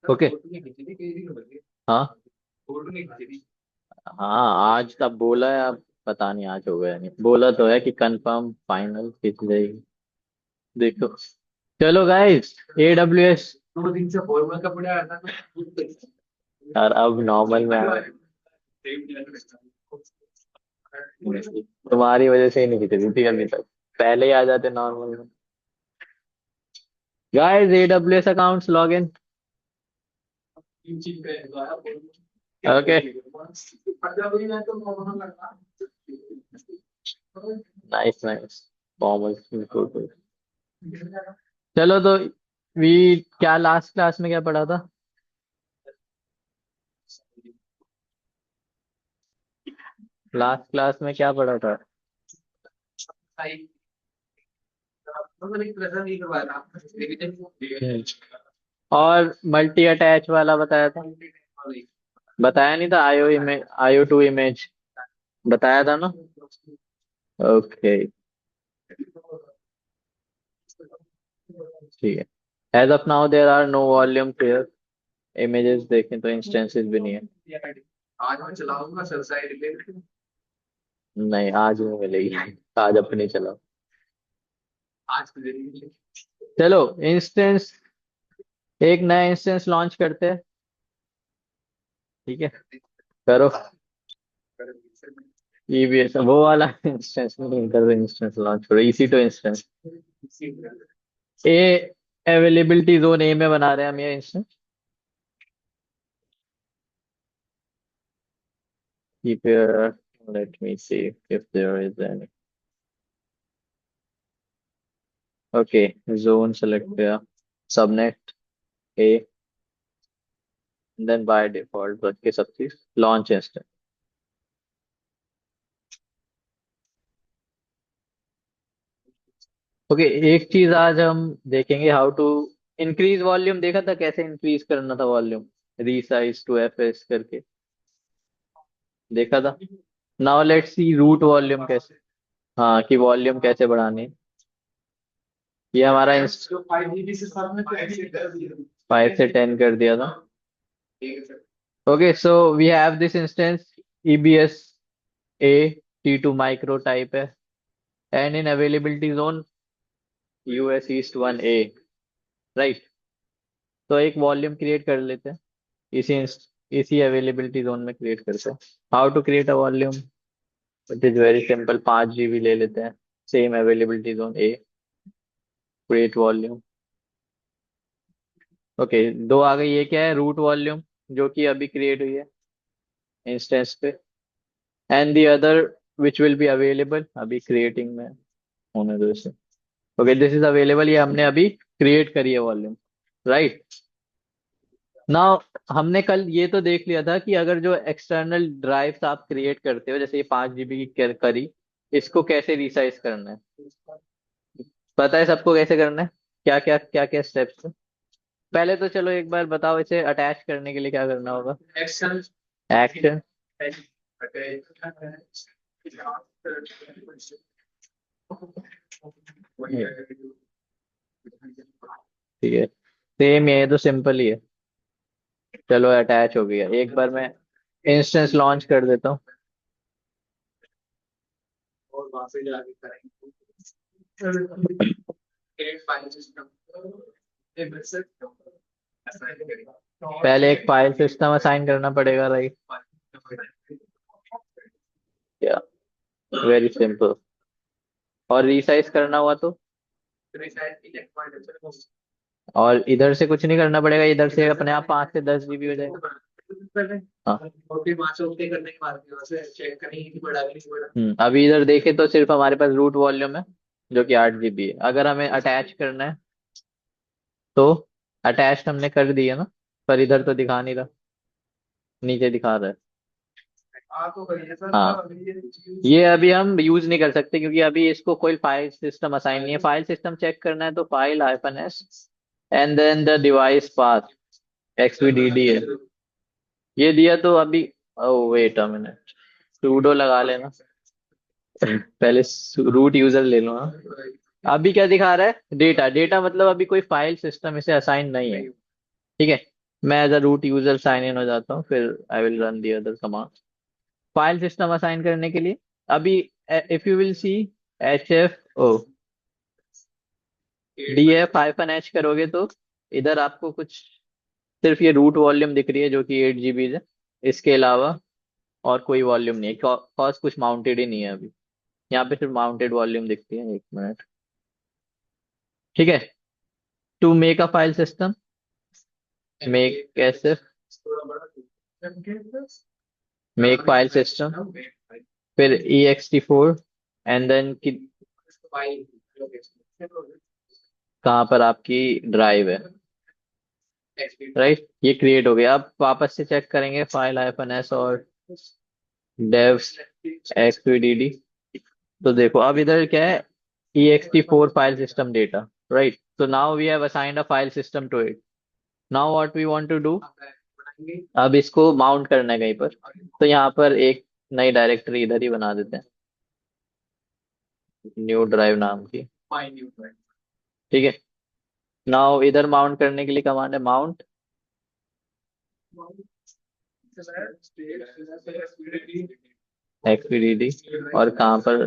Okay. हाँ हाँ, आज तब बोला है, अब पता नहीं आज हो गया नहीं, बोला तो है कि कंफर्म फाइनल खींच जाएगी। देखो, चलो गाइस, AWS। यार अब नॉर्मल में तुम्हारी वजह से ही नहीं खींच रही थी अभी तक, पहले ही आ जाते नॉर्मल में। Guys, AWS accounts log in. Okay. Nice nice. Formal. चलो तो, वी क्या लास्ट क्लास में क्या पढ़ा था? लास्ट क्लास में क्या पढ़ा था? हम्म, और मल्टी अटैच वाला बताया था? बताया नहीं था? IO2 इमेज बताया था ना? ओके, ठीक है। As of now there are no volume pair images, देखें तो इंस्टेंसेस भी नहीं है। नहीं, आज नहीं मिलेगी। आज अपनी चलाओ। चलो, इंस्टेंस, एक नया इंस्टेंस लॉन्च करते हैं। ठीक है, करो। EBS वो वाला इंस्टेंस नहीं कर रहे, इंस्टेंस लॉन्च करो, EC2 instance. A availability zone A में बना रहे हैं हम ये instance. Keep your, let me see if there is any. Okay, zone select किया, subnet A, then by default रख के सब चीज लॉन्च इंस्टेंस। ओके, एक चीज आज हम देखेंगे, हाउ टू इंक्रीज वॉल्यूम। देखा था कैसे इंक्रीज करना था वॉल्यूम? रीसाइज टू FS करके देखा था। Now let's see root volume कैसे, हाँ, कि वॉल्यूम कैसे बढ़ानी है। ये हमारा 5 से 10 कर दिया था। Okay, so we have this instance EBS A T2 micro type है, and in availability zone US East 1A, right? तो एक वॉल्यूम क्रिएट कर लेते हैं, इसी इसी अवेलेबिलिटी जोन में क्रिएट करते हैं। How to create a volume? It is very simple, 5 GB ले लेते हैं, same availability zone A, create volume. Okay, दो आ गई। ये क्या है? रूट वॉल्यूम, जो कि अभी क्रिएट हुई है इंस्टेंस पे, and the other which will be available, अभी क्रिएटिंग में होने दो इसे। ओके, दिस इज अवेलेबल, ये हमने अभी क्रिएट करी है वॉल्यूम, राइट? नाउ, हमने कल ये तो देख लिया था कि अगर जो एक्सटर्नल ड्राइव्स आप क्रिएट करते हो, जैसे ये 5 GB की करी, इसको कैसे रिसाइज करना है? पता है सबको कैसे करना है? क्या क्या स्टेप्स है? पहले तो चलो एक बार बताओ, इसे अटैच करने के लिए क्या करना होगा? एक्शन। ठीक है, सेम, ये तो सिंपल ही है। चलो, अटैच हो गया, एक बार मैं इंस्टेंस लॉन्च कर देता हूँ। पहले एक फाइल सिस्टम असाइन करना पड़ेगा, राइट? या, वेरी सिंपल। और रिसाइज करना हुआ तो, और इधर से कुछ नहीं करना पड़ेगा, इधर से अपने आप 5 से 10 GB हो जाएगा। हाँ। अभी इधर देखे तो सिर्फ हमारे पास रूट वॉल्यूम है, जो कि 8 GB है। अगर हमें अटैच करना है तो, अटैच हमने कर दिया ना, पर इधर तो दिखा नहीं रहा, नीचे दिखा रहा है। हाँ, ये अभी हम यूज नहीं कर सकते क्योंकि अभी इसको कोई फाइल सिस्टम असाइन नहीं है। फाइल सिस्टम चेक करना है तो file -S, and then the device path, XVDD है, ये दिया तो अभी। Oh wait a minute, sudo लगा लेना पहले, रूट यूजर ले लो। हाँ, अभी क्या दिखा रहा है? डेटा, डेटा मतलब अभी कोई फाइल सिस्टम इसे असाइन नहीं है, ठीक है। मैं as a root user sign in हो जाता हूँ, फिर I will run the other command. File system assign करने के लिए अभी if you will see H F O D F hyphen H करोगे तो इधर आपको कुछ सिर्फ ये रूट वॉल्यूम दिख रही है जो कि 8 GB है। इसके अलावा और कोई वॉल्यूम नहीं है, कॉज कुछ माउंटेड ही नहीं है अभी। यहाँ पे सिर्फ माउंटेड वॉल्यूम दिखती है, 1 मिनट। ठीक है। To make a file system, make कैसे, मेक फाइल सिस्टम, फिर ext4 एंड देन कहाँ पर आपकी ड्राइव है, राइट। ये क्रिएट हो गया। अब वापस से चेक करेंगे फाइल हाइफन एस और डेव एक्सपीडीडी। तो देखो अब इधर क्या है, ext4 file system data, right. so now we have assigned a file system to it. Now what we want to do, अब इसको माउंट करना है कहीं पर। तो यहाँ पर एक नई डायरेक्टरी इधर ही बना देते हैं, न्यू ड्राइव नाम की। ठीक है। नाउ इधर माउंट करने के लिए कमांड है माउंट एक्सपीडीडी, और कहाँ पर,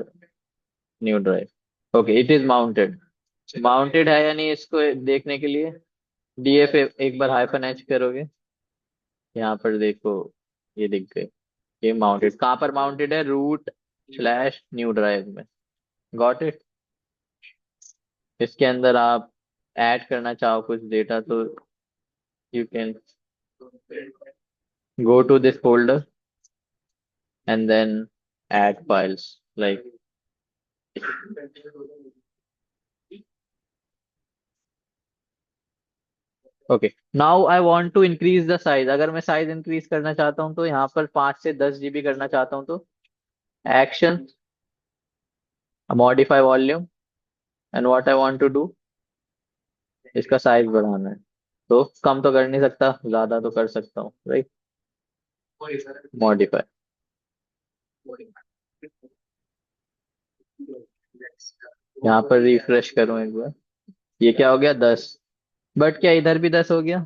new drive. Okay, it is mounted. Mounted है या नहीं इसको देखने के लिए डीएफ एक बार हाइफन एच करोगे, यहाँ पर देखो ये दिख गए। ये माउंटेड कहाँ पर माउंटेड है, रूट स्लैश न्यू ड्राइव में। Got it. इसके अंदर आप ऐड करना चाहो कुछ डेटा तो you can go to this folder and then add files like okay. Now I want to increase the size। अगर मैं साइज इंक्रीज करना चाहता हूँ तो यहाँ पर 5 से 10 GB करना चाहता हूँ तो action modify volume and what I want to do, इसका साइज बढ़ाना है। तो कम तो कर नहीं सकता, ज्यादा तो कर सकता हूँ, राइट। मॉडिफाई, यहाँ पर रिफ्रेश करूँ एक बार, ये क्या हो गया 10। बट क्या इधर भी 10 हो गया,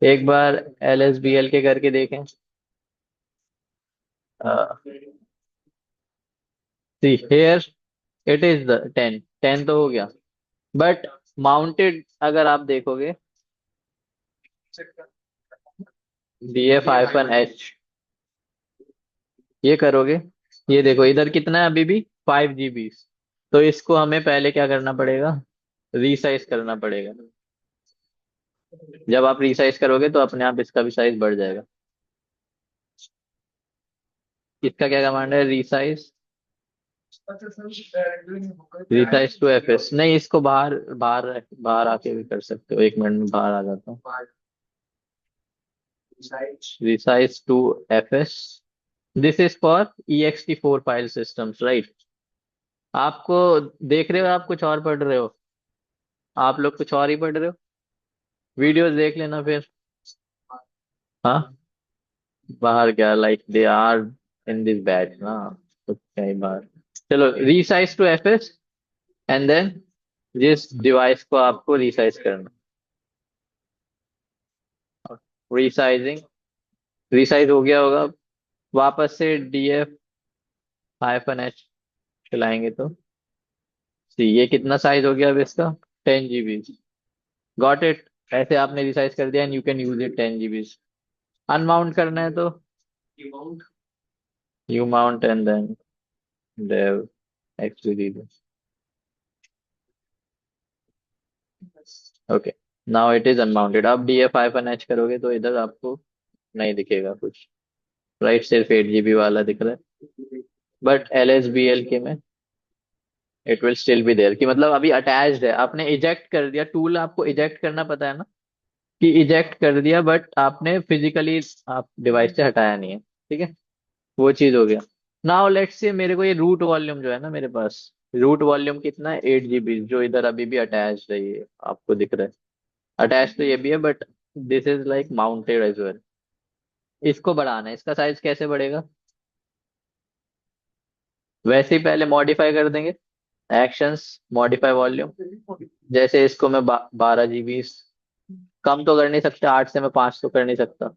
एक बार एल एस बी एल के करके देखें। See here it is the 10 तो हो गया। बट माउंटेड अगर आप देखोगे डी एफ हाइफन एच ये करोगे, ये देखो इधर कितना है अभी भी 5 GB। तो इसको हमें पहले क्या करना पड़ेगा, रीसाइज करना पड़ेगा। जब आप रीसाइज करोगे तो अपने आप इसका भी साइज बढ़ जाएगा। इसका क्या कमांड है, resize, resize two F S. नहीं, इसको बाहर बाहर बाहर आके भी कर सकते हो, 1 मिनट में बाहर आ जाता हूँ। Resize two F S, this is for ext4 file systems, right. आपको देख रहे हो, आप कुछ और पढ़ रहे हो, आप लोग कुछ और ही पढ़ रहे हो, वीडियोस देख लेना फिर। हाँ, बाहर क्या, like they are in this batch ना, तो क्या ही बाहर। चलो, resize two FS and then जिस डिवाइस को आपको रीसाइज करना, रीसाइजिंग, रीसाइज हो गया होगा। वापस से डीएफ हाइफन एच चलाएंगे तो सी ये कितना साइज हो गया अब इसका, 10 GB। Got it. ऐसे आपने रिसाइज कर दिया and you can use it 10 GB। Unmount करना है तो you mount and then dev xvd। Okay, now it is unmounted. अब df हाइफन एच करोगे तो इधर आपको नहीं दिखेगा कुछ, राइट, सिर्फ 8 GB वाला दिख रहा है। But L S B L K में it will still be there, कि मतलब अभी अटैच्ड है। आपने इजेक्ट कर दिया, टूल आपको इजेक्ट करना पता है ना, कि इजेक्ट कर दिया बट आपने फिजिकली आप डिवाइस से हटाया नहीं है, ठीक है। वो चीज हो गया। नाउ लेट्स से मेरे को ये रूट वॉल्यूम जो है ना मेरे पास, रूट वॉल्यूम कितना है, 8 GB, जो इधर अभी भी अटैच है, ये आपको दिख रहा है। अटैच तो ये भी है but this is like mounted as well. इसको बढ़ाना है, इसका साइज कैसे बढ़ेगा, वैसे ही पहले मॉडिफाई कर देंगे, एक्शंस मॉडिफाई वॉल्यूम। जैसे इसको मैं 12 GB कम तो कर नहीं सकते, 8 से मैं 5 तो कर नहीं सकता।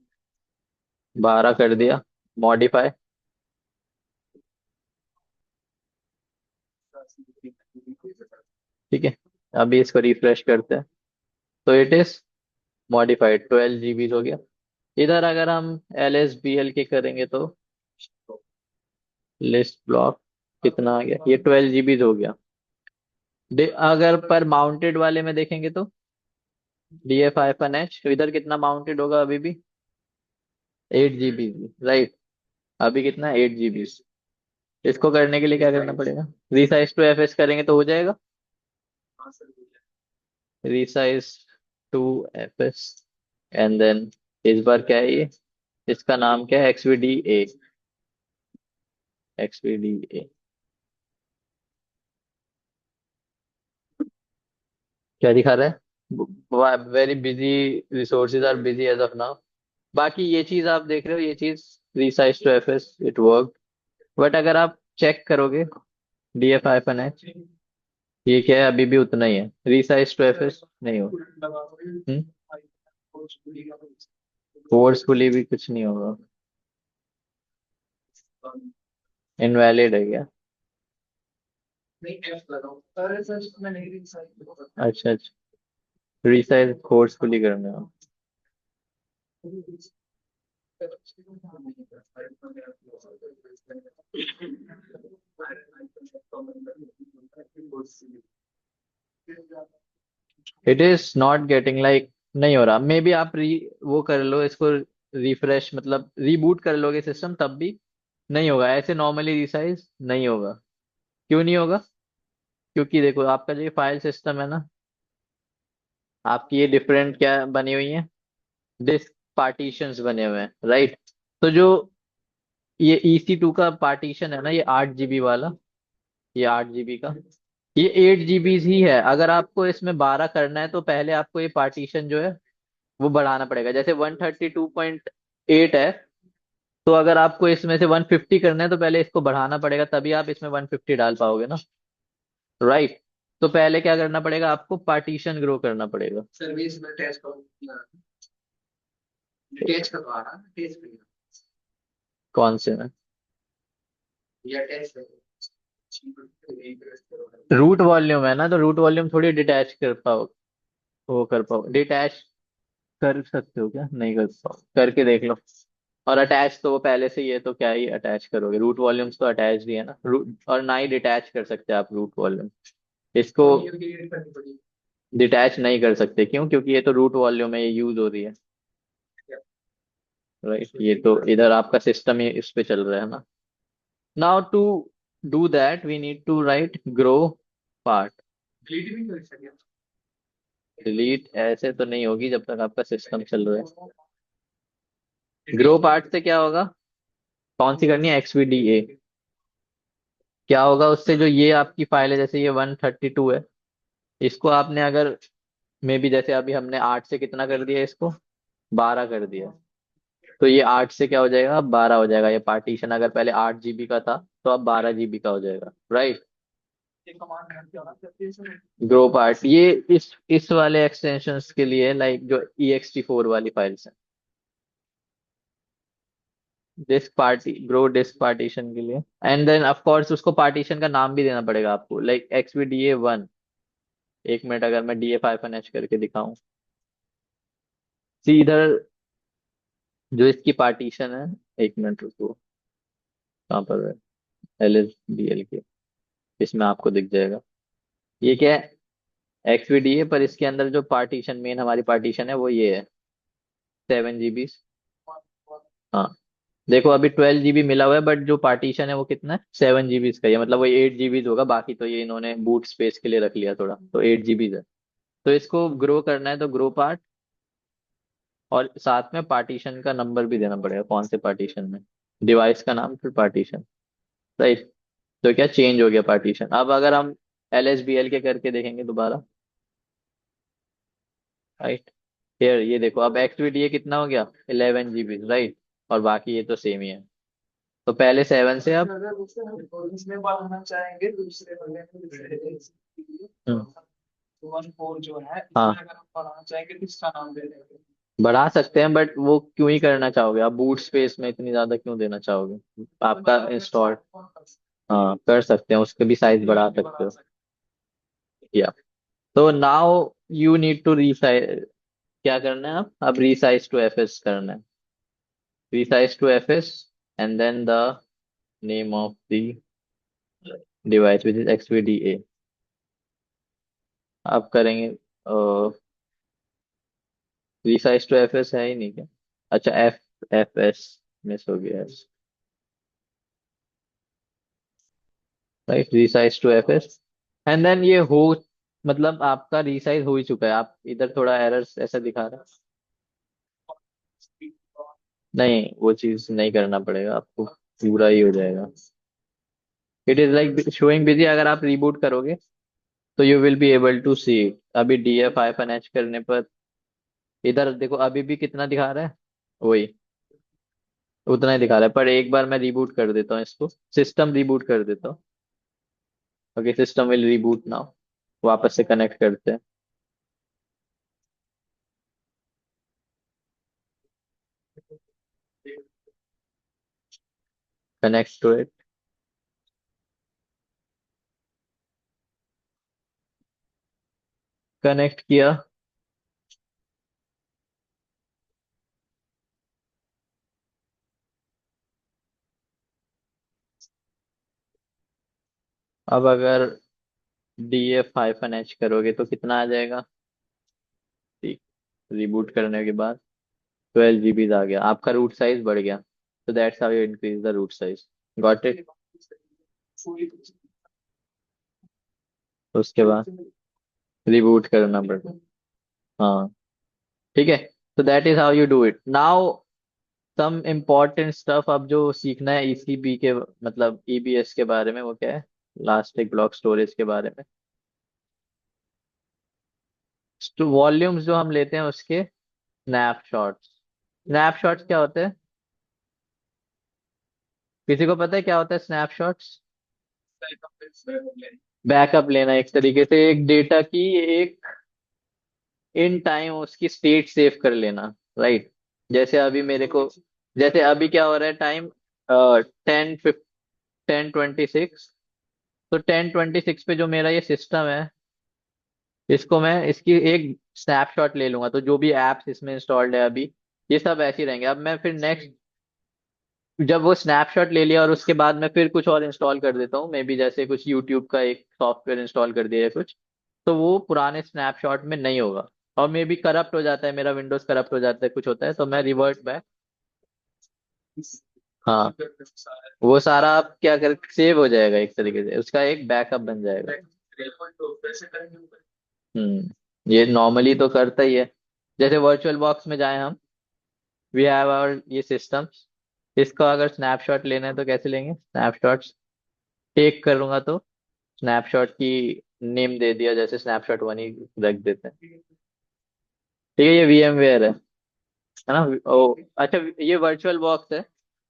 12 कर दिया। मॉडिफाई। ठीक है, अभी इसको रिफ्रेश करते हैं। तो इट इज मॉडिफाइड, 12 GB हो गया। इधर अगर हम LSBL के करेंगे तो लिस्ट ब्लॉक कितना आ गया, ये 12 GB हो गया। अगर पर माउंटेड वाले में देखेंगे तो DF-H इधर कितना माउंटेड होगा अभी भी, 8 GB। राइट, अभी कितना है, 8 GB। इसको करने के लिए क्या करना पड़ेगा, रिसाइज टू FS करेंगे तो हो जाएगा। Resize two FS and then इस बार क्या है ये, इसका नाम क्या है, XVDA। क्या दिखा रहा है, very busy, resources are busy as of now. बाकी ये चीज आप देख रहे हो, ये चीज resize two FS it work. बट अगर आप चेक करोगे DF-H, ये क्या है, अभी भी उतना ही है, रिसाइज टू FS नहीं हो। फोर्सफुली भी कुछ नहीं होगा, इनवैलिड है क्या। अच्छा अच्छा, रिसाइज फोर्सफुली करना है। It is not getting like, नहीं हो रहा, मे बी आप वो कर लो इसको, रिफ्रेश मतलब रीबूट कर लोगे सिस्टम तब भी नहीं होगा ऐसे, नॉर्मली रिसाइज नहीं होगा। क्यों नहीं होगा, क्योंकि देखो आपका जो ये फाइल सिस्टम है ना, आपकी ये डिफरेंट क्या बनी हुई है, डिस्क पार्टीशंस बने हुए हैं, राइट। तो जो ये EC2 का पार्टीशन है ना, ये 8 GB वाला, ये 8 GB का, ये 8 GB ही है। अगर आपको इसमें 12 करना है तो पहले आपको ये पार्टीशन जो है वो बढ़ाना पड़ेगा, जैसे 132.8 है, तो अगर आपको इसमें से 150 करना है तो पहले इसको बढ़ाना पड़ेगा, तभी आप इसमें 150 डाल पाओगे ना, राइट। तो पहले क्या करना पड़ेगा, आपको पार्टीशन ग्रो करना पड़ेगा। सर्विस में टेस्ट टेस्ट करवा रहा टेस्ट कौन से में, या टेस्ट रूट वॉल्यूम है ना, तो रूट वॉल्यूम थोड़ी डिटैच कर पाओ, वो कर पाओ डिटैच, कर सकते हो क्या, नहीं कर पाओ, करके देख लो। और अटैच तो वो पहले से ही है, तो क्या ही अटैच करोगे, रूट वॉल्यूम्स तो अटैच ही है ना, और ना ही डिटैच कर सकते आप रूट वॉल्यूम, इसको डिटैच नहीं कर सकते। क्यों, क्योंकि ये तो रूट वॉल्यूम है, ये यूज हो रही है, राइट। ये तो इधर आपका सिस्टम ही इस पे चल रहा है ना। Now to do that we need to write grow part. Delete ऐसे तो नहीं होगी जब तक आपका सिस्टम चल रहा है। ग्रो पार्ट से क्या होगा, कौन सी करनी है, XVDA। क्या होगा उससे, जो ये आपकी फाइल है, जैसे ये 132 है, इसको आपने अगर मे बी जैसे अभी हमने 8 से कितना कर दिया इसको, 12 कर दिया, तो ये 8 से क्या हो जाएगा, अब 12 हो जाएगा। ये पार्टीशन अगर पहले 8 GB का था तो अब 12 GB का हो जाएगा, राइट। ग्रो पार्ट ये इस वाले एक्सटेंशंस के लिए, लाइक जो ext4 वाली फाइल्स हैं, disk party grow disk partition के लिए। एंड देन ऑफ कोर्स उसको पार्टीशन का नाम भी देना पड़ेगा आपको, लाइक XVDA1। एक मिनट, अगर मैं DF-H करके दिखाऊं, सी इधर जो इसकी पार्टीशन है, एक मिनट रुको, कहाँ पर है, LSBL के, इसमें आपको दिख जाएगा। ये क्या है, XVDA, पर इसके अंदर जो पार्टीशन, मेन हमारी पार्टीशन है वो ये है, 7 GB। हाँ, देखो अभी 12 GB मिला हुआ है, बट जो पार्टीशन है वो कितना है, 7 GB का ही है, मतलब वो 8 GB होगा, बाकी तो ये इन्होंने बूट स्पेस के लिए रख लिया थोड़ा, तो 8 GB है। तो इसको ग्रो करना है तो ग्रो पार्ट, और साथ में पार्टीशन का नंबर भी देना पड़ेगा, कौन से पार्टीशन में, डिवाइस का नाम फिर पार्टीशन, राइट। तो क्या चेंज हो गया पार्टीशन। अब अगर हम LSBL के करके देखेंगे दोबारा, राइट, फिर ये देखो अब XVDA कितना हो गया, 11 GB, राइट। और बाकी ये तो सेम ही है, तो पहले 7 से अब इसमें बढ़ाना चाहेंगे दूसरे वाले में, वन फोर जो है, हाँ, इसमें अगर हम बढ़ाना चाहेंगे तो इसका नाम दे देंगे। बढ़ा सकते हैं, बट वो क्यों ही करना चाहोगे आप? बूट स्पेस में इतनी ज्यादा क्यों देना चाहोगे? आपका इंस्टॉल, हाँ कर सकते हैं, उसके भी साइज बढ़ा सकते हो। या तो now you need to resize, क्या करना है? आप अब रीसाइज टू एफएस करना है। Resize two FS and then the name of the device which is XVDA। आप करेंगे रीसाइज टू एफएस है ही नहीं क्या? अच्छा, एफ एस मिस हो गया है। Right, resize two FS and then ये हो, मतलब आपका रीसाइज हो ही चुका है। आप इधर थोड़ा एरर्स ऐसा दिखा रहा है। नहीं, वो चीज नहीं करना पड़ेगा आपको, पूरा ही हो जाएगा। It is like showing busy. अगर आप रिबूट करोगे तो you will be able to see it. अभी DF-H करने पर इधर देखो, अभी भी कितना दिखा रहा है? वही उतना ही दिखा रहा है। पर एक बार मैं रिबूट कर देता हूँ इसको, सिस्टम रिबूट कर देता हूँ। Okay, system will reboot now. वापस से कनेक्ट करते हैं। Connect to it. कनेक्ट किया। अब अगर DF-H करोगे तो कितना आ जाएगा? ठीक, रिबूट करने के बाद 12 GB आ गया, आपका रूट साइज बढ़ गया। तो that's how you increase the root size. Got it? उसके बाद रिबूट करना पड़ता। हाँ, ठीक है। तो that is how you do it now. Some important stuff अब जो सीखना है ECB के, मतलब EBS के बारे में, वो क्या है? इलास्टिक ब्लॉक स्टोरेज के बारे में। तो वॉल्यूम्स जो हम लेते हैं उसके स्नैपशॉट्स। स्नैपशॉट्स क्या होते हैं? किसी को पता है क्या होता है स्नैपशॉट्स? बैकअप लेना, एक तरीके से एक डेटा की एक इन टाइम उसकी स्टेट सेव कर लेना। राइट। जैसे अभी मेरे को, जैसे अभी क्या हो रहा है टाइम 10:26। तो 10:26 पे जो मेरा ये सिस्टम है, इसको मैं इसकी एक स्नैपशॉट ले लूंगा। तो जो भी एप्स इसमें इंस्टॉल्ड है अभी, ये सब ऐसे ही रहेंगे। अब मैं फिर नेक्स्ट, जब वो स्नैपशॉट ले लिया और उसके बाद मैं फिर कुछ और इंस्टॉल कर देता हूँ, मे बी जैसे कुछ यूट्यूब का एक सॉफ्टवेयर इंस्टॉल कर दिया है कुछ, तो वो पुराने स्नैपशॉट में नहीं होगा। और मे बी करप्ट हो जाता है, मेरा विंडोज करप्ट हो जाता है, कुछ होता है, तो मैं रिवर्ट बैक। हाँ, वो सारा आप क्या कर सेव हो जाएगा, एक तरीके से उसका एक बैकअप बन जाएगा। ये नॉर्मली तो करता ही है। जैसे वर्चुअल बॉक्स में जाए हम, वी हैव आवर ये सिस्टम, इसका अगर स्नैपशॉट लेना है तो कैसे लेंगे? स्नैपशॉट्स टेक करूंगा तो स्नैपशॉट की नेम दे दिया, जैसे स्नैपशॉट 1 ही रख देते हैं। ठीक है, ये VMware है ना? ओ अच्छा, ये वर्चुअल बॉक्स है।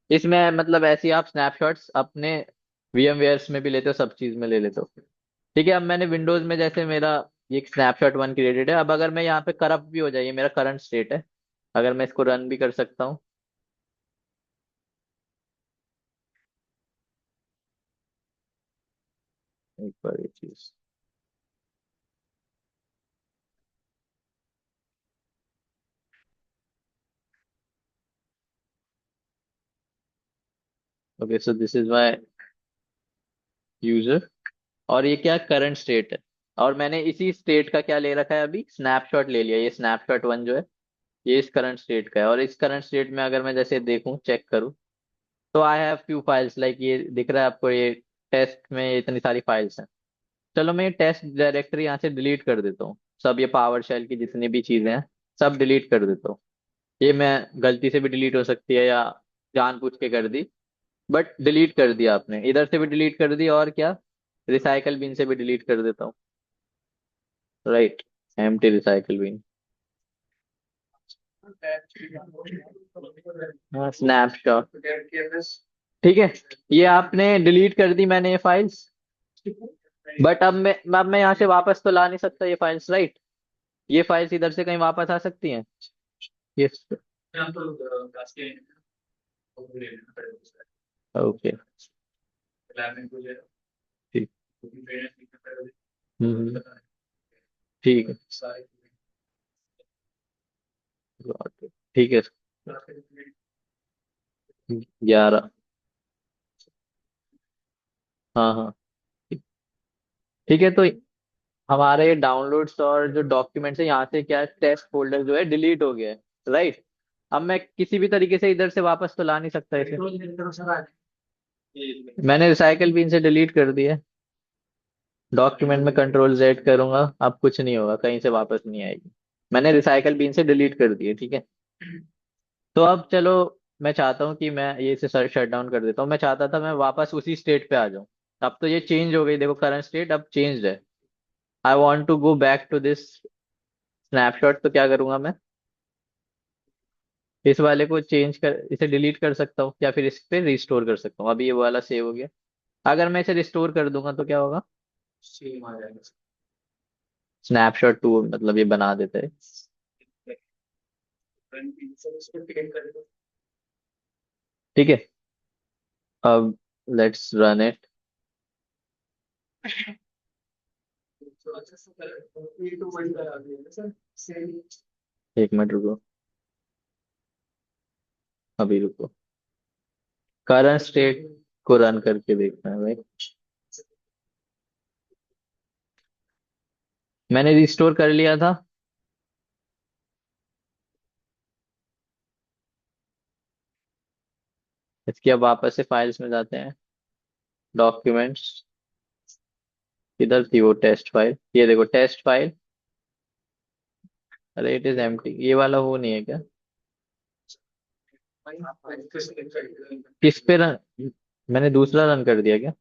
इसमें मतलब ऐसे ही आप स्नैपशॉट्स अपने VMwares में भी लेते हो, सब चीज में ले लेते हो। ठीक है, अब मैंने विंडोज में जैसे मेरा ये स्नैपशॉट 1 क्रिएटेड है। अब अगर मैं यहाँ पे करप्ट भी हो जाए, ये मेरा करंट स्टेट है, अगर मैं इसको रन भी कर सकता हूँ। एक बार ये चीज, okay, so this is my user, और ये क्या करंट स्टेट है। और मैंने इसी स्टेट का क्या ले रखा है, अभी स्नैपशॉट ले लिया। ये स्नैपशॉट 1 जो है, ये इस करंट स्टेट का है। और इस करंट स्टेट में अगर मैं जैसे देखूं, चेक करूं, तो I have few files, like ये दिख रहा है आपको, ये टेस्ट में इतनी सारी फाइल्स हैं। चलो मैं ये टेस्ट डायरेक्टरी यहाँ से डिलीट कर देता हूँ। सब ये पावर शेल की जितनी भी चीजें हैं, सब डिलीट कर देता हूँ। ये मैं गलती से भी डिलीट हो सकती है, या जानबूझ के कर दी, बट डिलीट कर दिया। आपने इधर से भी डिलीट कर दी, और क्या, रिसाइकल बिन से भी डिलीट कर देता हूँ। Right, empty recycle bin. हाँ, स्नैपशॉट। ठीक है, ये आपने डिलीट कर दी मैंने ये फाइल्स। बट अब मैं यहाँ से वापस तो ला नहीं सकता ये फाइल्स, राइट? ये फाइल्स इधर से कहीं वापस आ सकती हैं? ये ओके। ठीक। हम्म। ठीक है। ठीक है। 11। हाँ हाँ। ठीक। ठीक है, तो हमारे डाउनलोड्स और जो डॉक्यूमेंट्स है यहाँ से क्या टेस्ट फोल्डर जो है डिलीट हो गया है, राइट? अब मैं किसी भी तरीके से इधर से वापस तो ला नहीं सकता इसे। मैंने रिसाइकल बिन से डिलीट कर दिया। डॉक्यूमेंट में कंट्रोल जेड करूंगा, अब कुछ नहीं होगा, कहीं से वापस नहीं आएगी। मैंने रिसाइकल बिन से डिलीट कर दिए, ठीक है। तो अब चलो, मैं चाहता हूँ कि मैं ये इसे शट डाउन कर देता हूँ। मैं चाहता था मैं वापस उसी स्टेट पे आ जाऊँ। अब तो ये चेंज हो गई, देखो करंट स्टेट अब चेंज है। I want to go back to this snapshot, तो क्या करूंगा मैं? इस वाले को चेंज कर, इसे डिलीट कर सकता हूँ या फिर इस पे रिस्टोर कर सकता हूँ। अभी ये वाला सेव हो गया। अगर मैं इसे रिस्टोर कर दूंगा तो क्या होगा? स्नैपशॉट टू मतलब ये बना देता है। ठीक है। अब लेट्स रन इट। एक मिनट रुको, अभी रुको। करंट स्टेट को रन करके देखना है भाई। मैंने रिस्टोर कर लिया था। इसकी अब वापस से फाइल्स में जाते हैं। डॉक्यूमेंट्स, किधर थी वो टेस्ट फाइल? ये देखो टेस्ट फाइल। अरे इट इज एम्प्टी, ये वाला वो नहीं है क्या? किस पे रन? मैंने दूसरा रन कर दिया क्या?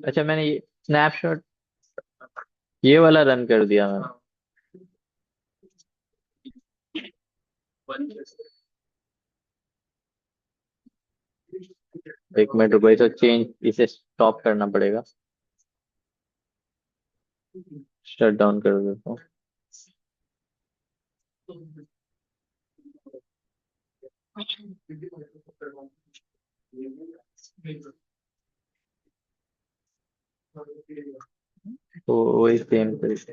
अच्छा, मैंने ये स्नैपशॉट, ये वाला रन कर दिया मैंने। एक मिनट रुको, इसे चेंज, इसे स्टॉप करना पड़ेगा। शट डाउन कर देता हूँ। तो वही सेम तरीके।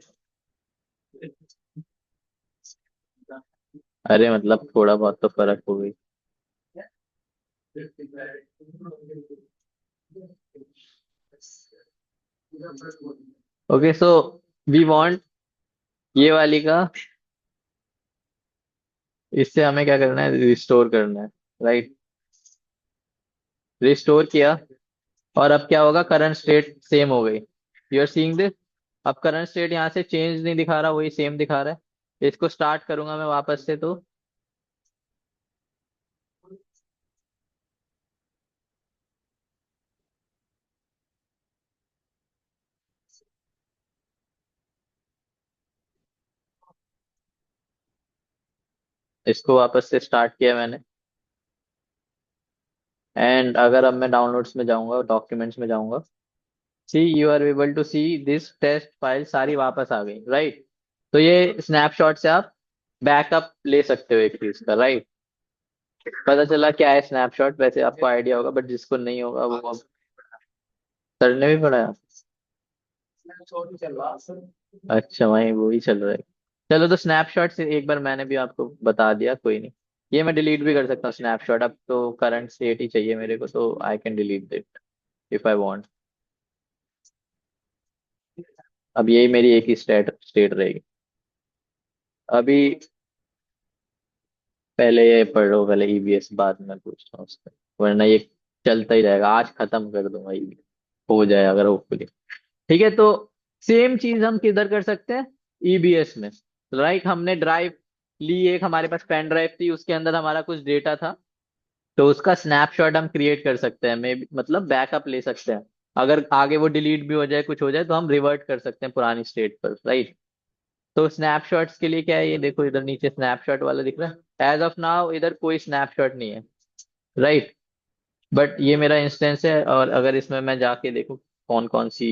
अरे मतलब थोड़ा बहुत तो फर्क हो गई। ओके, सो वी वांट ये वाली का, इससे हमें क्या करना है? रिस्टोर करना है, राइट? रिस्टोर किया। और अब क्या होगा? करंट स्टेट सेम हो गई। You are seeing this? अब करंट स्टेट यहाँ से चेंज नहीं दिखा रहा, वही सेम दिखा रहा है। इसको स्टार्ट करूंगा मैं वापस से, तो इसको वापस से स्टार्ट किया मैंने। एंड अगर अब मैं डाउनलोड्स में जाऊंगा, डॉक्यूमेंट्स में जाऊंगा, see you are able to see this test file, सारी वापस आ गई, राइट? तो ये स्नैपशॉट से आप बैकअप ले सकते हो एक चीज का, राइट? पता चला क्या है स्नैपशॉट, वैसे आपको आइडिया होगा, बट जिसको नहीं होगा वो अब सर ने भी पढ़ाया। अच्छा, वही वो ही चल रहा है। चलो, तो स्नैपशॉट से एक बार मैंने भी आपको बता दिया, कोई नहीं। ये मैं डिलीट भी कर सकता हूँ स्नैपशॉट, अब तो करंट स्टेट ही चाहिए मेरे को, तो I can delete it if I want. अब यही मेरी एक ही स्टेट स्टेट रहेगी। अभी पहले ये पढ़ो, पहले ईबीएस, बाद में पूछता हूँ उसका, वरना ये चलता ही रहेगा। आज खत्म कर दूंगा ईबीएस, हो जाए अगर होपफुली। ठीक है, तो सेम चीज हम किधर कर सकते हैं? ईबीएस में। राइट, हमने ड्राइव ली, एक हमारे पास पेन ड्राइव थी, उसके अंदर हमारा कुछ डेटा था। तो उसका स्नैपशॉट हम क्रिएट कर सकते हैं, मे मतलब बैकअप ले सकते हैं। अगर आगे वो डिलीट भी हो जाए, कुछ हो जाए, तो हम रिवर्ट कर सकते हैं पुरानी स्टेट पर, राइट? तो स्नैपशॉट्स के लिए क्या है, ये देखो इधर नीचे स्नैपशॉट वाला दिख रहा है। एज ऑफ नाउ इधर कोई स्नैपशॉट नहीं है, राइट? बट ये मेरा इंस्टेंस है, और अगर इसमें मैं जाके देखूं, कौन कौन सी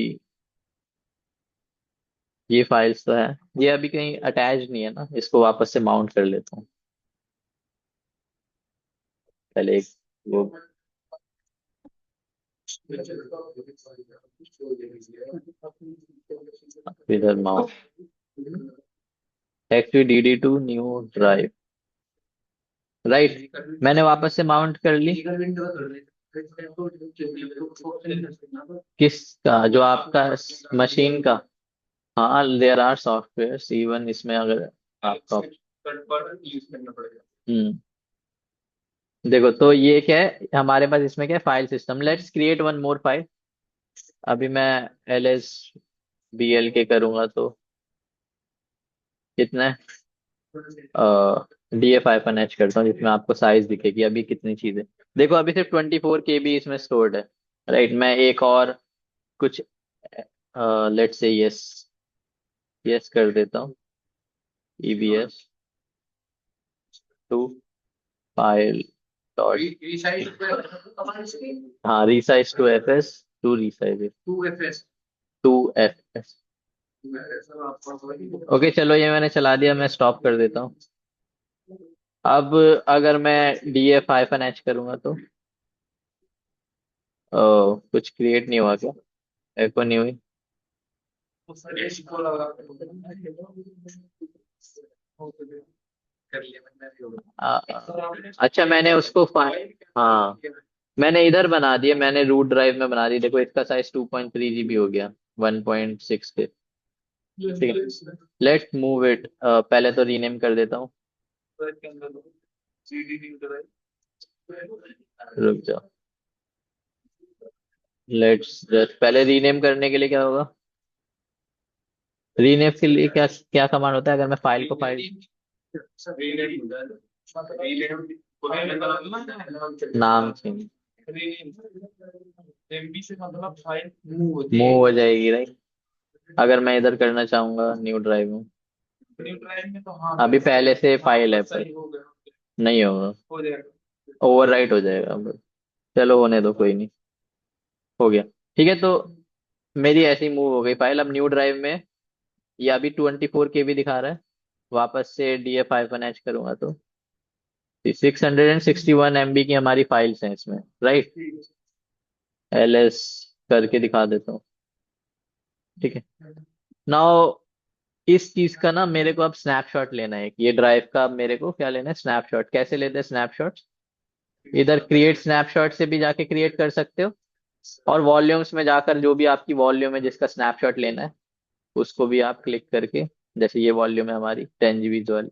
ये फाइल्स तो है। ये अभी कहीं अटैच नहीं है ना, इसको वापस से माउंट कर लेता हूँ। पहले एक वो इधर mount active DD2 new drive, right. मैंने वापस से माउंट कर ली। किसका, जो आपका मशीन का? हाँ, देयर आर सॉफ्टवेयर इवन इसमें, अगर आपका हम्म देखो तो ये क्या है हमारे पास, इसमें क्या है, file system. Let's create one more file. अभी मैं LSBL के करूंगा तो कितना है, DF-H करता हूँ, जिसमें आपको साइज दिखेगी अभी कितनी चीजें। देखो अभी सिर्फ 24 KB इसमें स्टोर्ड है, राइट। मैं एक और कुछ लेट्स से यस यस कर देता हूँ। EBS 2 फाइल डॉट, हाँ, resize two FS 2, resize 2FS। Okay चलो, ये मैंने चला दिया, मैं स्टॉप कर देता हूँ। अब अगर मैं DF-H करूंगा तो कुछ क्रिएट नहीं हुआ क्या? एको नहीं हुई। आ, अच्छा, मैंने उसको हाँ, मैंने इधर बना दिया, मैंने रूट ड्राइव में बना दी। देखो इसका साइज 2.3 GB हो गया 1.6 के। ठीक है, लेट्स मूव इट। पहले तो रीनेम कर देता हूँ। रुक जाओ, लेट्स जस्ट, पहले रीनेम करने के लिए क्या होगा? रीनेम के लिए क्या क्या कमांड होता है, अगर मैं फाइल को फाइल नाम चेंज मूव हो जाएगी, राइट। अगर मैं इधर करना चाहूंगा न्यू ड्राइव में, अभी पहले से फाइल है पर नहीं होगा, ओवरराइट हो जाएगा। अब चलो होने दो, कोई नहीं, हो गया। ठीक है, तो मेरी ऐसी मूव हो गई फाइल। अब न्यू ड्राइव में ये अभी 24 KB दिखा रहा है। वापस से DF-H करूंगा तो 661 MB की हमारी फाइल्स हैं इसमें, राइट। LS करके दिखा देता हूँ। ठीक है, नाउ इस चीज का ना मेरे को अब स्नैपशॉट लेना है। ये ड्राइव का मेरे को क्या लेना है, स्नैपशॉट। कैसे लेते हैं स्नैपशॉट? इधर क्रिएट स्नैपशॉट से भी जाके क्रिएट कर सकते हो, और वॉल्यूम्स में जाकर जो भी आपकी वॉल्यूम है जिसका स्नैपशॉट लेना है, उसको भी आप क्लिक करके, जैसे ये वॉल्यूम है हमारी 10 GB वाली,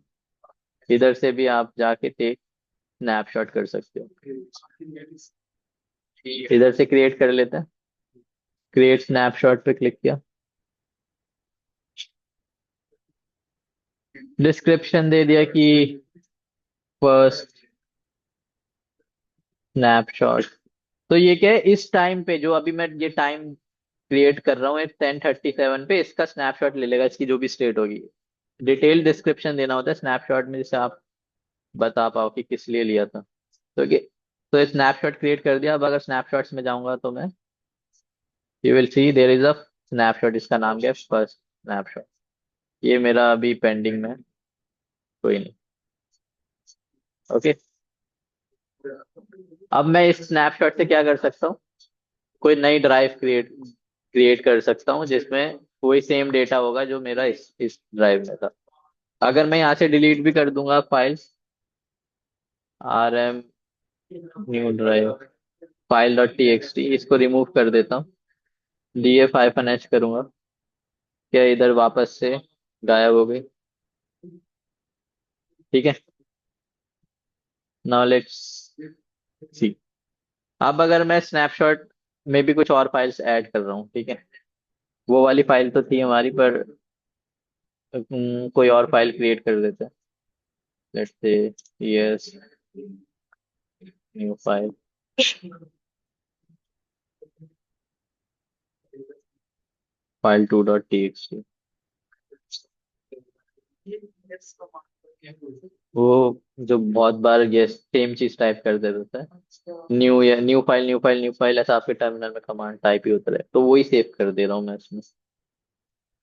इधर से भी आप जाके टेक स्नैपशॉट कर सकते हो। इधर से क्रिएट कर लेते हैं। क्रिएट स्नैपशॉट पे क्लिक किया, डिस्क्रिप्शन दे दिया कि फर्स्ट स्नैपशॉट। तो ये क्या है, इस टाइम पे जो अभी मैं ये टाइम क्रिएट कर रहा हूँ 10:37 पे, इसका स्नैपशॉट ले लेगा, इसकी जो भी स्टेट होगी। डिटेल डिस्क्रिप्शन देना होता है स्नैपशॉट में, जिससे आप बता पाओ कि किस लिए लिया था। तो तो स्नैपशॉट क्रिएट कर दिया। अब अगर स्नैपशॉट्स में जाऊंगा तो मैं, you will see there is a snapshot, इसका नाम क्या है, फर्स्ट स्नैपशॉट। ये मेरा अभी पेंडिंग में है, कोई नहीं। ओके, अब मैं इस स्नैपशॉट से क्या कर सकता हूँ, कोई नई ड्राइव क्रिएट क्रिएट कर सकता हूँ, जिसमें कोई सेम डेटा होगा जो मेरा इस ड्राइव में था। अगर मैं यहाँ से डिलीट भी कर दूंगा files, RM new drive file.txt, इसको रिमूव कर देता हूँ, DF-H करूंगा, क्या इधर वापस से गायब हो गई। ठीक है, नाउ लेट्स सी। अब अगर मैं स्नैपशॉट में भी कुछ और फाइल्स ऐड कर रहा हूँ, ठीक है, वो वाली फाइल तो थी हमारी, पर कोई और फाइल क्रिएट कर देते हैं। Let's say yes new file, file2.txt। वो जो बहुत बार ये सेम चीज टाइप कर देता है, न्यू या new file new file new file, ऐसा आपके टर्मिनल में कमांड टाइप ही होता है, तो वही सेव कर दे रहा हूँ मैं इसमें।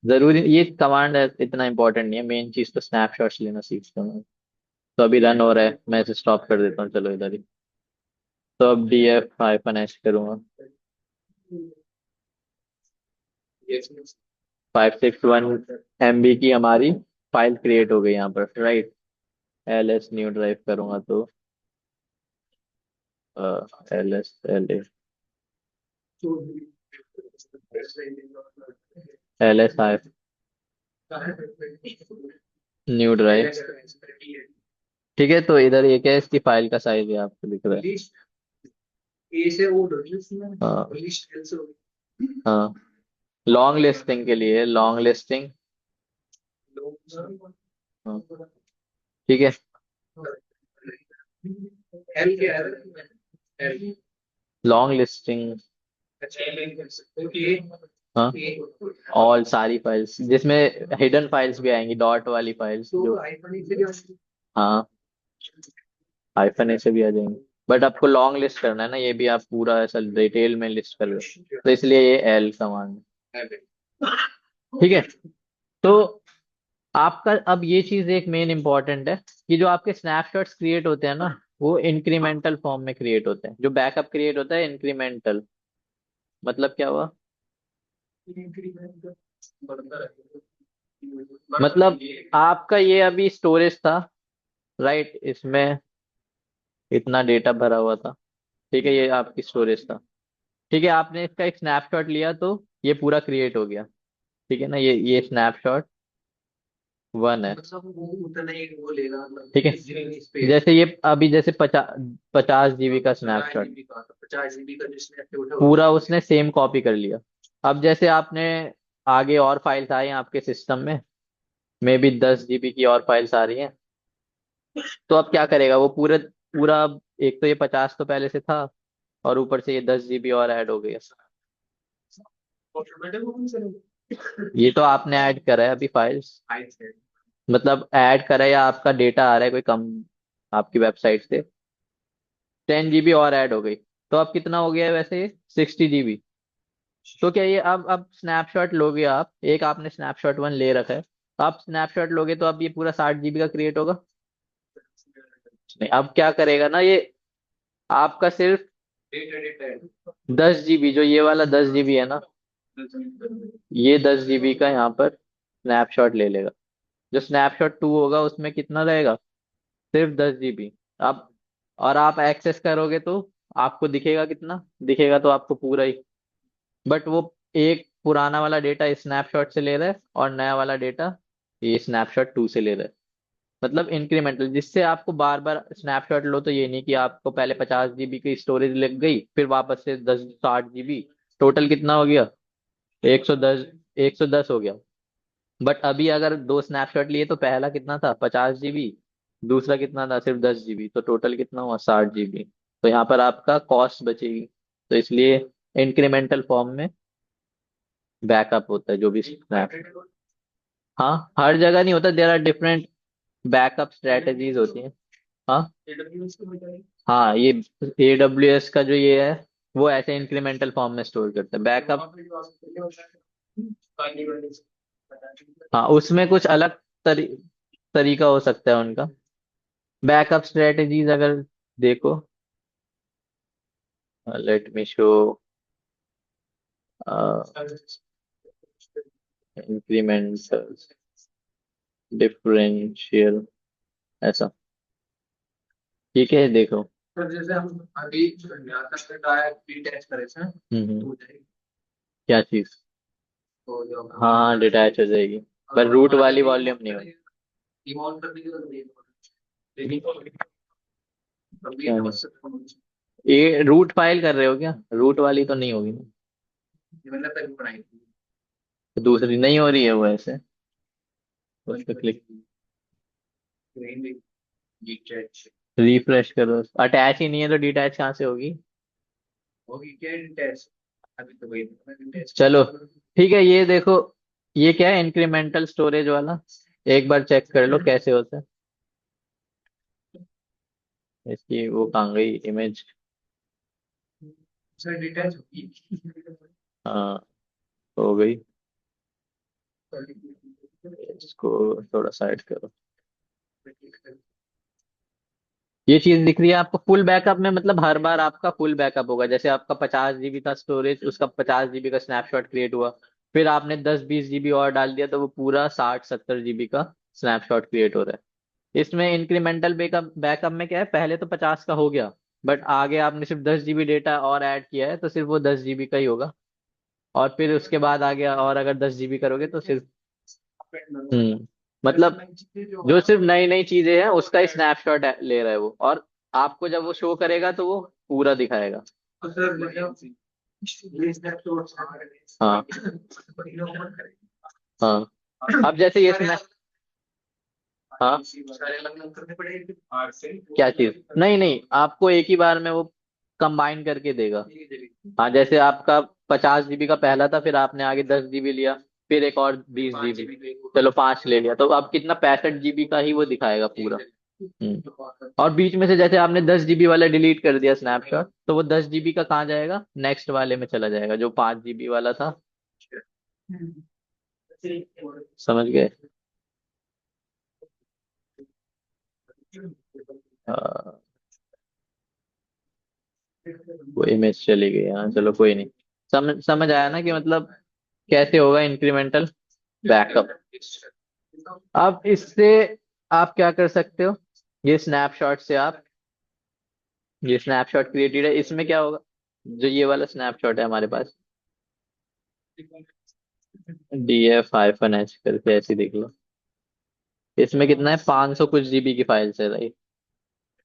जरूरी ये कमांड इतना इंपॉर्टेंट नहीं है, मेन चीज तो स्नैपशॉट्स लेना सीखता हूँ। तो अभी रन हो रहा है, मैं इसे स्टॉप कर देता हूँ, चलो इधर ही। तो अब df-h करूंगा। 561 MB की हमारी फाइल क्रिएट हो गई यहाँ पर, राइट। ls न्यू ड्राइव करूंगा तो ls न्यू ड्राइव। ठीक है, तो इधर ये क्या है, इसकी फाइल का साइज है आपको दिख रहा है। हाँ हाँ, लॉन्ग लिस्टिंग के लिए, लॉन्ग लिस्टिंग। हाँ, ठीक है। Long listing. हाँ, ऑल सारी फाइल्स जिसमें हिडन फाइल्स भी आएंगी, डॉट वाली फाइल्स जो। हाँ, हाइफन ऐसे भी आ जाएंगे, बट आपको लॉन्ग लिस्ट करना है ना, ये भी आप पूरा ऐसा डिटेल में लिस्ट कर रहे हो, तो इसलिए ये एल कमांड। ठीक है, तो आपका अब ये चीज एक मेन इंपॉर्टेंट है कि जो आपके स्नैपशॉट्स क्रिएट होते हैं ना, वो इंक्रीमेंटल फॉर्म में क्रिएट होते हैं। जो बैकअप क्रिएट होता है इंक्रीमेंटल, मतलब क्या हुआ, मतलब आपका ये अभी स्टोरेज था, राइट, इसमें इतना डेटा भरा हुआ था, ठीक है, ये आपकी स्टोरेज था। ठीक है, आपने इसका एक स्नैपशॉट लिया तो ये पूरा क्रिएट हो गया, ठीक है ना, ये स्नैपशॉट वन है। ठीक है, जैसे ये अभी जैसे 50 GB का स्नैपशॉट पूरा उसने सेम कॉपी कर लिया। अब जैसे आपने आगे और फाइल्स आए हैं आपके सिस्टम में, मे बी 10 GB की और फाइल्स आ रही हैं, तो अब क्या करेगा वो पूरा पूरा, एक तो ये 50 तो पहले से था, और ऊपर से ये 10 GB और ऐड हो गई। ये तो आपने ऐड करा है अभी फाइल्स, मतलब ऐड करा है या आपका डेटा आ रहा है कोई कम आपकी वेबसाइट से, 10 GB और ऐड हो गई, तो अब कितना हो गया है वैसे ये 60 GB। तो क्या ये अब स्नैपशॉट लोगे आप, एक आपने स्नैपशॉट वन ले रखा है, आप स्नैपशॉट लोगे तो अब ये पूरा 60 GB का क्रिएट होगा। नहीं, अब क्या करेगा ना ये, आपका सिर्फ 10 GB, जो ये वाला 10 GB है ना, ये 10 GB का यहाँ पर स्नैपशॉट ले लेगा। जो स्नैपशॉट टू होगा उसमें कितना रहेगा, सिर्फ 10 GB। आप और आप एक्सेस करोगे तो आपको दिखेगा कितना, दिखेगा तो आपको पूरा ही, बट वो एक पुराना वाला डेटा स्नैपशॉट से ले रहा है और नया वाला डेटा ये स्नैपशॉट टू से ले रहा है। मतलब इंक्रीमेंटल, जिससे आपको बार बार स्नैपशॉट लो तो ये नहीं कि आपको पहले 50 GB की स्टोरेज लग गई, फिर वापस से 60 GB, टोटल कितना हो गया, 110, 110 हो गया। बट अभी अगर दो स्नैपशॉट लिए तो पहला कितना था 50 GB, दूसरा कितना था सिर्फ 10 GB, तो टोटल कितना हुआ 60 GB। तो यहाँ पर आपका कॉस्ट बचेगी, तो इसलिए इंक्रीमेंटल फॉर्म में बैकअप होता है जो भी स्नैप। हाँ, हर जगह नहीं होता, there are different backup strategies होती हैं। हाँ हाँ, ये AWS का जो ये है, वो ऐसे इंक्रीमेंटल फॉर्म में स्टोर करता है बैकअप। हाँ, उसमें कुछ अलग तरीका हो सकता है उनका, बैकअप स्ट्रेटजीज अगर देखो, let me show, incremental differential, ऐसा, ठीक है देखो। क्या चीज, हाँ डिटैच हो जाएगी, पर रूट वाली वॉल्यूम नहीं होगी। क्या नहीं? ये रूट फाइल कर रहे हो क्या, रूट वाली तो नहीं होगी ना, तो दूसरी नहीं हो रही है वो ऐसे, उस पर क्लिक, रिफ्रेश करो, अटैच ही नहीं है तो डिटैच कहाँ से होगी। चलो ठीक है, ये देखो, ये क्या है इंक्रीमेंटल स्टोरेज वाला, एक बार चेक कर लो कैसे होता है। इसकी वो कहाँ गई इमेज। हाँ, हो गई। इसको थोड़ा साइड करो। ये चीज दिख रही है आपको फुल बैकअप में, मतलब हर बार आपका फुल बैकअप होगा। जैसे आपका 50 GB था स्टोरेज, उसका 50 GB का स्नैपशॉट क्रिएट हुआ। फिर आपने 10-20 GB और डाल दिया तो वो पूरा 60-70 GB का स्नैपशॉट क्रिएट हो रहा है। इसमें इंक्रीमेंटल बैकअप बैकअप में क्या है, पहले तो 50 का हो गया, बट आगे आपने सिर्फ 10 GB डेटा और ऐड किया है तो सिर्फ वो 10 GB का ही होगा। और फिर उसके बाद आ गया, और अगर 10 GB करोगे तो सिर्फ मतलब जो सिर्फ नई नई चीजें हैं उसका ही स्नैपशॉट ले रहा है वो। और आपको जब वो शो करेगा तो वो पूरा दिखाएगा। हाँ। हाँ, अब जैसे ये स्नैप। हाँ, क्या चीज? नहीं नहीं, आपको एक ही बार में वो कंबाइन करके देगा। हाँ, जैसे आपका 50 GB का पहला था, फिर आपने आगे 10 GB लिया, फिर एक और 20 GB, चलो 5 ले लिया, तो अब कितना 65 GB का ही वो दिखाएगा पूरा। और बीच में से जैसे आपने 10 GB वाला डिलीट कर दिया स्नैपशॉट, तो वो 10 GB का कहाँ जाएगा, नेक्स्ट वाले में चला जाएगा जो 5 GB वाला था। समझ गए? अ, वो इमेज चली गई। हाँ चलो कोई नहीं। समझ समझ आया ना कि मतलब कैसे होगा इंक्रीमेंटल बैकअप। अब इससे आप क्या कर सकते हो, ये स्नैपशॉट से आप, ये स्नैपशॉट क्रिएटेड है, इसमें क्या होगा, जो ये वाला स्नैपशॉट है हमारे पास, DF-H करके ऐसे देख लो। इसमें कितना है, 500 कुछ GB की फाइल्स है, राइट।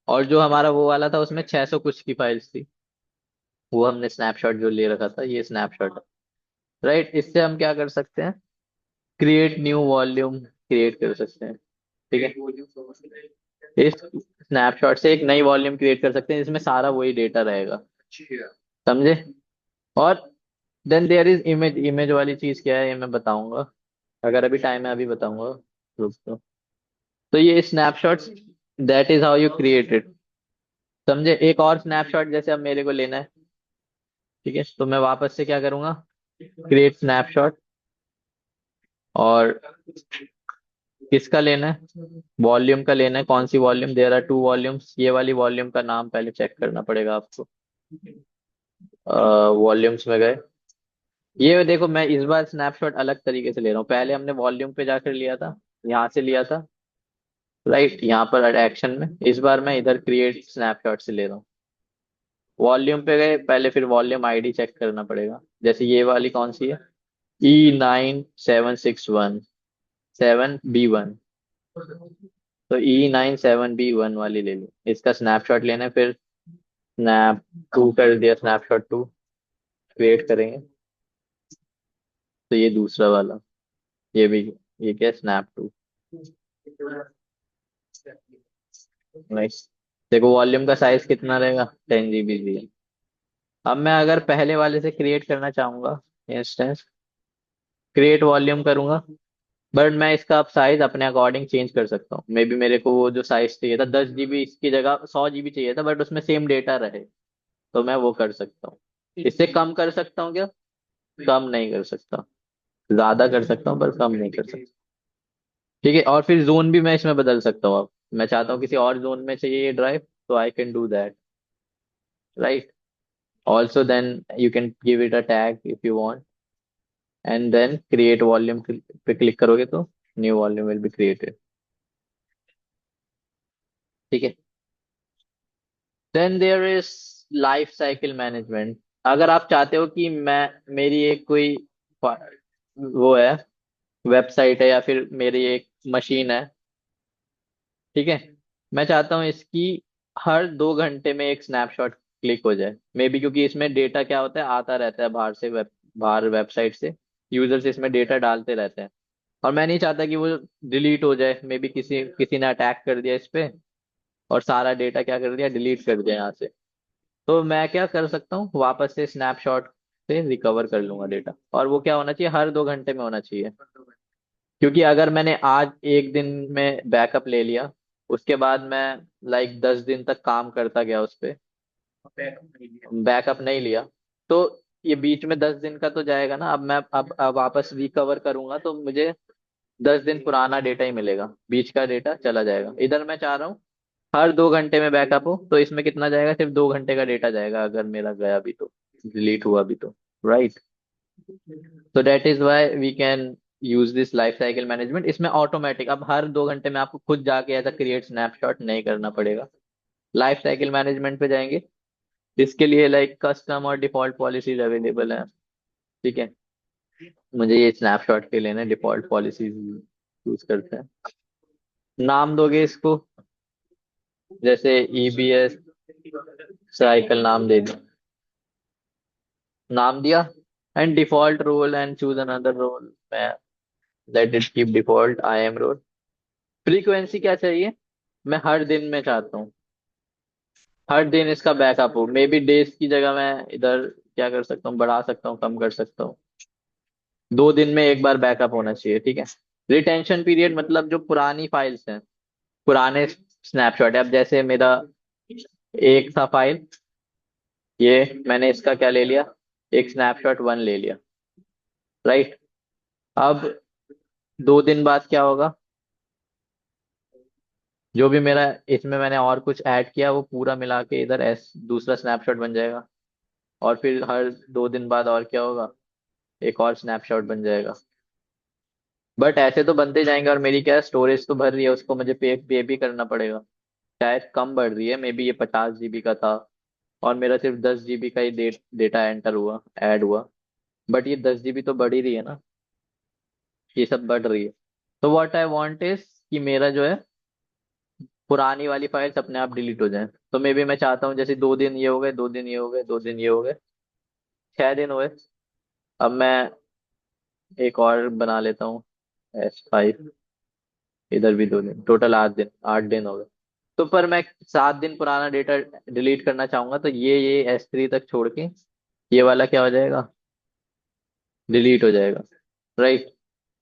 और जो हमारा वो वाला था उसमें 600 कुछ की फाइल्स थी। वो हमने स्नैपशॉट जो ले रखा था, ये स्नैपशॉट है, राइट। इससे हम क्या कर सकते हैं, क्रिएट न्यू वॉल्यूम क्रिएट कर सकते हैं। ठीक है, इस स्नैपशॉट से एक नई वॉल्यूम क्रिएट कर सकते हैं जिसमें सारा वही डेटा रहेगा। समझे? और then there is image. Image वाली चीज क्या है ये मैं बताऊंगा, अगर अभी टाइम है अभी बताऊंगा। रुक तो ये snapshots, that is how you create it. समझे? एक और स्नैपशॉट जैसे अब मेरे को लेना है, ठीक है, तो मैं वापस से क्या करूंगा, क्रिएट स्नैपशॉट। और किसका लेना है, वॉल्यूम का लेना है। कौन सी वॉल्यूम, देयर आर 2 वॉल्यूम्स, ये वाली वॉल्यूम का नाम पहले चेक करना पड़ेगा आपको। वॉल्यूम्स में गए, ये देखो मैं इस बार स्नैपशॉट अलग तरीके से ले रहा हूँ। पहले हमने वॉल्यूम पे जाकर लिया था, यहाँ से लिया था, राइट, यहाँ पर एक्शन में। इस बार मैं इधर क्रिएट स्नैपशॉट से ले रहा हूँ। वॉल्यूम पे गए पहले, फिर वॉल्यूम आईडी चेक करना पड़ेगा। जैसे ये वाली कौन सी है, E9761 7B1। तो E97B1 वाली ले ली, इसका स्नैपशॉट लेना है। फिर स्नैप टू कर दिया, स्नैपशॉट 2 क्रिएट करेंगे। तो ये दूसरा वाला, ये भी, ये क्या, स्नैप 2। नाइस। देखो वॉल्यूम का साइज कितना रहेगा, 10 GB दिया। अब मैं अगर पहले वाले से क्रिएट करना चाहूंगा इंस्टेंस, क्रिएट वॉल्यूम करूंगा, बट मैं इसका अब साइज अपने अकॉर्डिंग चेंज कर सकता हूँ। मे बी मेरे को वो जो साइज चाहिए था 10 GB, इसकी जगह 100 GB चाहिए था, बट उसमें सेम डेटा रहे, तो मैं वो कर सकता हूँ। इससे कम कर सकता हूँ क्या? कम नहीं कर सकता, ज्यादा कर सकता हूँ पर कम नहीं कर सकता। ठीक है, और फिर जोन भी मैं इसमें बदल सकता हूँ। अब मैं चाहता हूँ किसी और जोन में चाहिए ये ड्राइव, तो I can do that, right. Also then you can give it a tag if you want, and then create volume पे क्लिक करोगे तो new volume will be created. ठीक है। Then there is life cycle management. अगर आप चाहते हो कि मैं, मेरी एक कोई वो है, वेबसाइट है या फिर मेरी एक मशीन है, ठीक है, मैं चाहता हूँ इसकी हर 2 घंटे में एक स्नैपशॉट क्लिक हो जाए। मे बी क्योंकि इसमें डेटा क्या होता है, आता रहता है बाहर से, बाहर वेबसाइट से यूजर्स इसमें डेटा डालते रहते हैं। और मैं नहीं चाहता कि वो डिलीट हो जाए, मे बी किसी किसी ने अटैक कर दिया इस पे और सारा डेटा क्या कर दिया, डिलीट कर दिया यहाँ से। तो मैं क्या कर सकता हूँ, वापस से स्नैपशॉट से रिकवर कर लूंगा डेटा। और वो क्या होना चाहिए, हर 2 घंटे में होना चाहिए। क्योंकि अगर मैंने आज एक दिन में बैकअप ले लिया, उसके बाद मैं लाइक 10 दिन तक काम करता गया उस पे, बैकअप नहीं लिया। तो ये बीच में 10 दिन का तो जाएगा ना, अब मैं अब वापस रिकवर करूंगा तो मुझे 10 दिन पुराना डेटा ही मिलेगा, बीच का डेटा चला जाएगा। इधर मैं चाह रहा हूँ हर 2 घंटे में बैकअप हो, तो इसमें कितना जाएगा, सिर्फ 2 घंटे का डेटा जाएगा अगर मेरा गया भी तो, डिलीट हुआ भी तो, राइट। तो that is why we can use this life cycle management. इसमें ऑटोमेटिक अब हर 2 घंटे में आपको खुद जाके ऐसा क्रिएट स्नैपशॉट नहीं करना पड़ेगा। लाइफ साइकिल मैनेजमेंट पे जाएंगे, इसके लिए लाइक कस्टम और डिफॉल्ट पॉलिसीज अवेलेबल है। ठीक है, मुझे ये स्नैपशॉट के लिए ना डिफॉल्ट पॉलिसीज यूज करते हैं। नाम दोगे इसको, जैसे ईबीएस साइकिल नाम दे दिया, नाम दिया। And default role and choose another role, मैं let it keep default IAM role. Frequency क्या चाहिए, मैं हर दिन में चाहता हूँ, हर दिन इसका बैकअप हो। मे बी डेज की जगह मैं इधर क्या कर सकता हूँ, बढ़ा सकता हूँ, कम कर सकता हूँ। 2 दिन में एक बार बैकअप होना चाहिए, ठीक है। रिटेंशन पीरियड मतलब जो पुरानी फाइल्स हैं, पुराने स्नैपशॉट है। अब जैसे मेरा एक था फाइल, ये मैंने इसका क्या ले लिया, एक स्नैपशॉट 1 ले लिया, राइट। अब 2 दिन बाद क्या होगा, जो भी मेरा इसमें मैंने और कुछ ऐड किया वो पूरा मिला के इधर एस दूसरा स्नैपशॉट बन जाएगा। और फिर हर 2 दिन बाद और क्या होगा, एक और स्नैपशॉट बन जाएगा। बट ऐसे तो बनते जाएंगे, और मेरी क्या स्टोरेज तो भर रही है, उसको मुझे पे भी करना पड़ेगा। शायद कम बढ़ रही है, मे बी ये 50 GB का था और मेरा सिर्फ 10 GB का ही डेटा एंटर हुआ, ऐड हुआ। बट ये 10 GB तो बढ़ ही रही है ना, ये सब बढ़ रही है। तो व्हाट आई वांट इज कि मेरा जो है पुरानी वाली फाइल्स अपने आप डिलीट हो जाए। तो मे बी मैं चाहता हूँ जैसे 2 दिन ये हो गए, 2 दिन ये हो गए, 2 दिन ये हो गए, 6 दिन हुए। अब मैं एक और बना लेता हूँ S5, इधर भी 2 दिन, टोटल 8 दिन, 8 दिन हो गए। तो पर मैं 7 दिन पुराना डेटा डिलीट करना चाहूंगा, तो ये S3 तक छोड़ के ये वाला क्या हो जाएगा, डिलीट हो जाएगा, राइट।